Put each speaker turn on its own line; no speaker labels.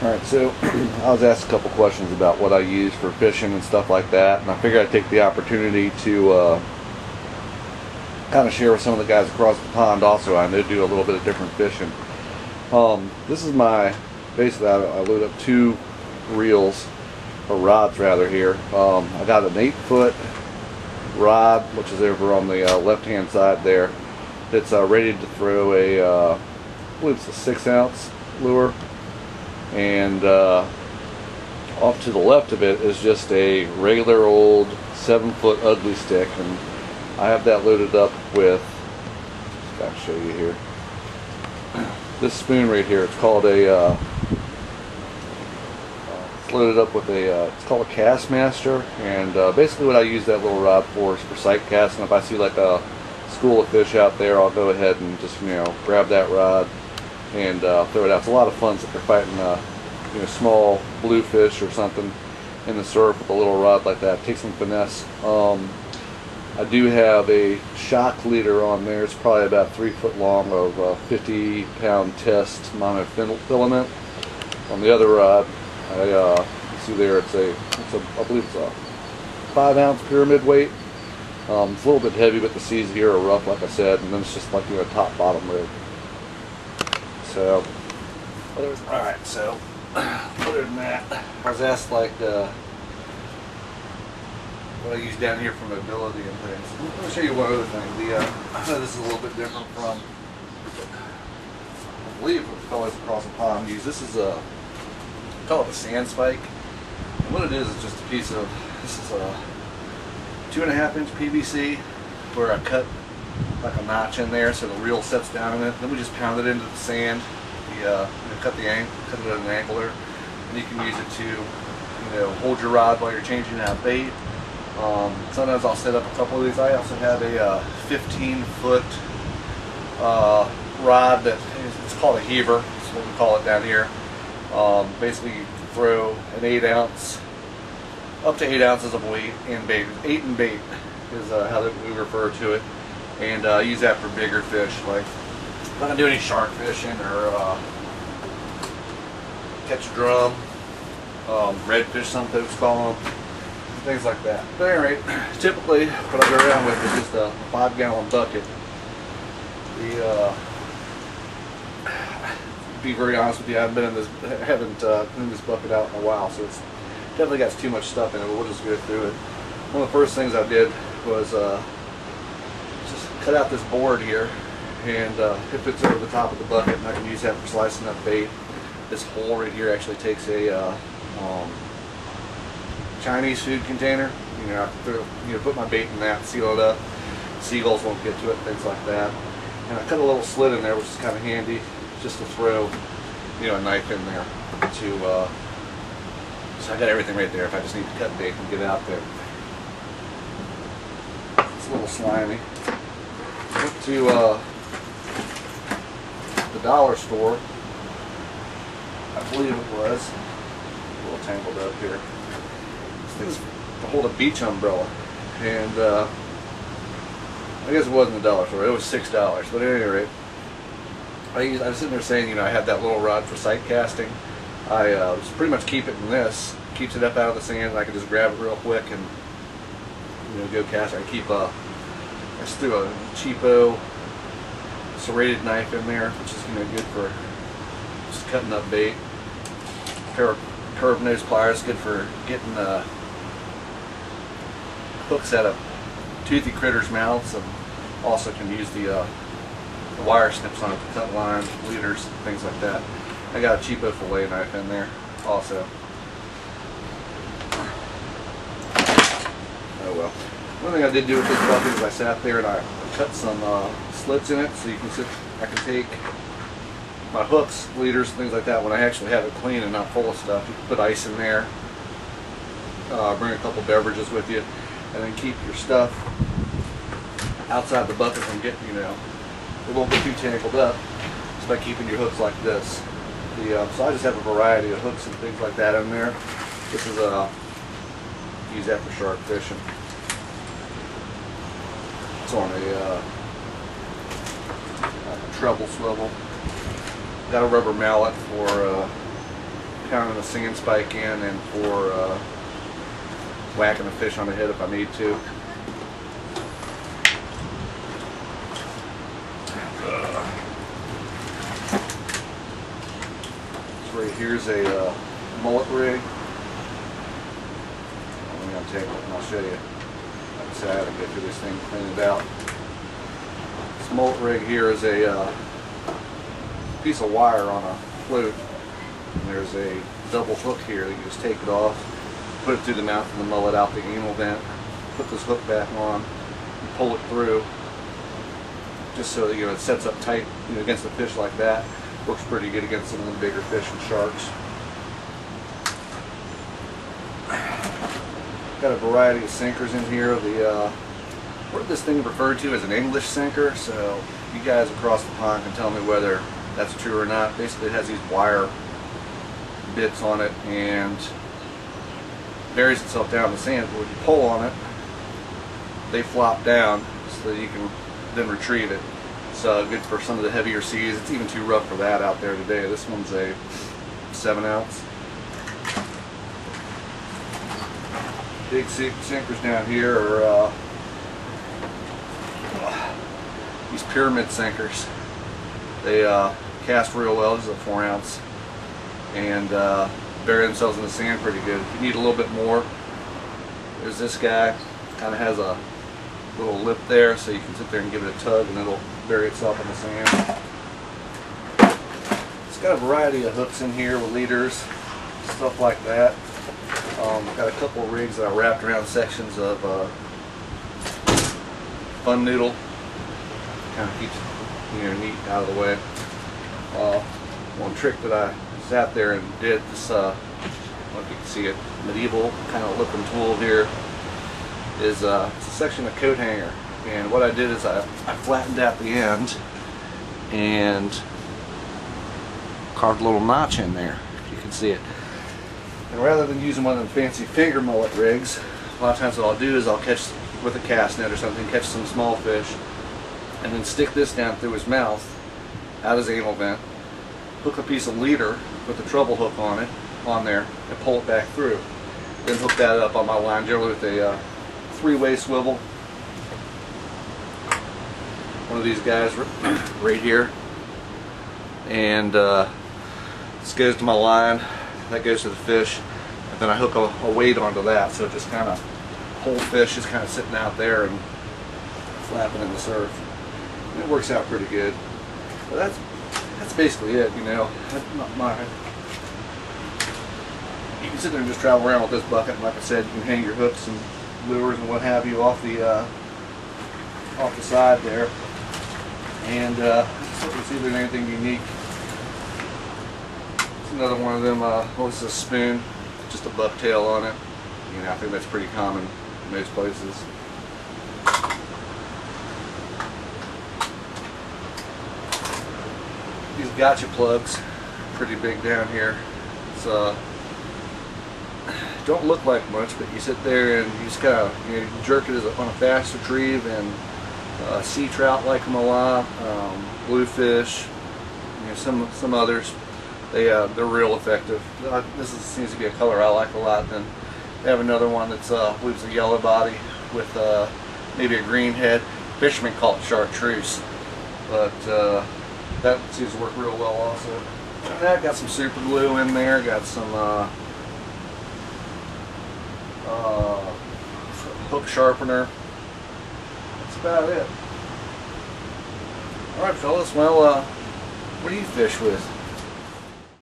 Alright, so I was asked a couple questions about what I use for fishing and stuff like that, and I figured I'd take the opportunity to kind of share with some of the guys across the pond also. I know do a little bit of different fishing. This is basically I load up two reels, or rods rather here. I got an 8-foot rod, which is over on the left hand side there. It's ready to throw I believe it's a 6-ounce lure. And off to the left of it is just a regular old 7-foot ugly stick, and I have that loaded up with, just gotta show you here, this spoon right here. It's called it's loaded up with it's called a Cast Master, and basically what I use that little rod for is for sight casting. If I see like a school of fish out there, I'll go ahead and just grab that rod and throw it out. It's a lot of fun if they're fighting small bluefish or something in the surf with a little rod like that. Take some finesse. I do have a shock leader on there. It's probably about 3 foot long of 50-pound test monofilament. On the other rod, you see there, I believe it's a 5-ounce pyramid weight. It's a little bit heavy, but the seas here are rough, like I said, and then it's just like a top-bottom rig. So, alright, so other than that, I was asked like what I use down here for mobility and things. Let me show you one other thing. I know this is a little bit different from, I believe, what the fellows across the pond use. This is I call it a sand spike. And what it is just a piece of, this is a 2.5-inch PVC where I cut like a notch in there so the reel sets down in it. Then we just pound it into the sand. Cut it at an angle there, and you can use it to hold your rod while you're changing out bait. Sometimes I'll set up a couple of these. I also have a 15-foot rod it's called a heaver. That's what we call it down here. Basically, you can throw an 8-ounce, up to 8 ounces of weight in bait. 8 in bait is how we refer to it, and I use that for bigger fish. Like I'm not gonna do any shark fishing or catch a drum, redfish, some folks call them, things like that. But at any rate, typically what I go around with is just a 5-gallon bucket. To be very honest with you, I haven't been in this bucket out in a while, so it's definitely got too much stuff in it. But we'll just go through it. One of the first things I did was just cut out this board here, and it fits over the top of the bucket, and I can use that for slicing up bait. This hole right here actually takes a Chinese food container. I can put my bait in that, seal it up. Seagulls won't get to it, things like that. And I cut a little slit in there, which is kind of handy, just to throw, a knife in there. So I got everything right there if I just need to cut bait and get out there. It's a little slimy. Went to the dollar store, I believe it was, a little tangled up here. This thing's to hold a beach umbrella, and I guess it wasn't a dollar store, it was $6. But at any rate, I was sitting there saying, I had that little rod for sight casting. I just pretty much keep it in this, keeps it up out of the sand, and I can just grab it real quick and go cast. I just threw a cheapo serrated knife in there, which is good for just cutting up bait. A pair of curved nose pliers, good for getting hooks out of toothy critters' mouths, and also can use the wire snips on it to cut lines, leaders, things like that. I got a cheapo fillet knife in there also. Oh well. One thing I did do with this bucket is I sat there and I cut some slits in it, so you can I can take my hooks, leaders, things like that. When I actually have it clean and not full of stuff, you can put ice in there, bring a couple beverages with you, and then keep your stuff outside the bucket from getting, it won't get too tangled up, just by keeping your hooks like this. So I just have a variety of hooks and things like that in there. This is use that for shark fishing. It's on a treble swivel. Got a rubber mallet for pounding a sand spike in and for whacking a fish on the head if I need to. So right here's a mullet rig. I'm going to take it and I'll show you. Like I said, I had to get through this thing, clean it out. This mullet rig here is a piece of wire on a float. And there's a double hook here that you just take it off, put it through the mouth of the mullet out the anal vent, put this hook back on, and pull it through, just so that it sets up tight against the fish like that. Works pretty good against some of the bigger fish and sharks. Got a variety of sinkers in here. What this thing referred to as an English sinker, so you guys across the pond can tell me whether that's true or not. Basically it has these wire bits on it and buries itself down in the sand, but when you pull on it they flop down so that you can then retrieve it. It's good for some of the heavier seas. It's even too rough for that out there today. This one's a 7-ounce. Big sinkers down here are these pyramid sinkers. They cast real well. This is a 4-ounce. And bury themselves in the sand pretty good. If you need a little bit more, there's this guy. Kind of has a little lip there, so you can sit there and give it a tug and it'll bury itself in the sand. It's got a variety of hooks in here with leaders, stuff like that. Got a couple of rigs that I wrapped around sections of fun noodle. Kind of keeps neat out of the way. One trick that I sat there and did this, I don't know if you can see it, medieval kind of looking tool here, is it's a section of coat hanger, and what I did is I flattened out the end and carved a little notch in there, if you can see it. And rather than using one of them fancy finger mullet rigs, a lot of times what I'll do is I'll catch with a cast net or something, catch some small fish, and then stick this down through his mouth, out his anal vent, hook a piece of leader with the treble hook on there, and pull it back through. Then hook that up on my line, generally with a 3-way swivel. One of these guys right here. And this goes to my line, that goes to the fish, and then I hook a weight onto that, so it just kind of, whole fish is kind of sitting out there and flapping in the surf. And it works out pretty good. But that's basically it, That's not mine. You can sit there and just travel around with this bucket, and like I said, you can hang your hooks and lures and what have you off the side there. And just look and see if there's anything unique. It's another one of them. This is a spoon, just a bucktail on it. I think that's pretty common in most places. These gotcha plugs, pretty big down here. It's don't look like much, but you sit there and you just kind of you jerk it on a fast retrieve, and sea trout like them a lot, bluefish, some others. They're real effective. This seems to be a color I like a lot. Then they have another one that's I believe it's a yellow body with maybe a green head. Fishermen call it chartreuse, but that seems to work real well also. And I've got some super glue in there. Got some hook sharpener. That's about it. Alright fellas, well, what do you fish with?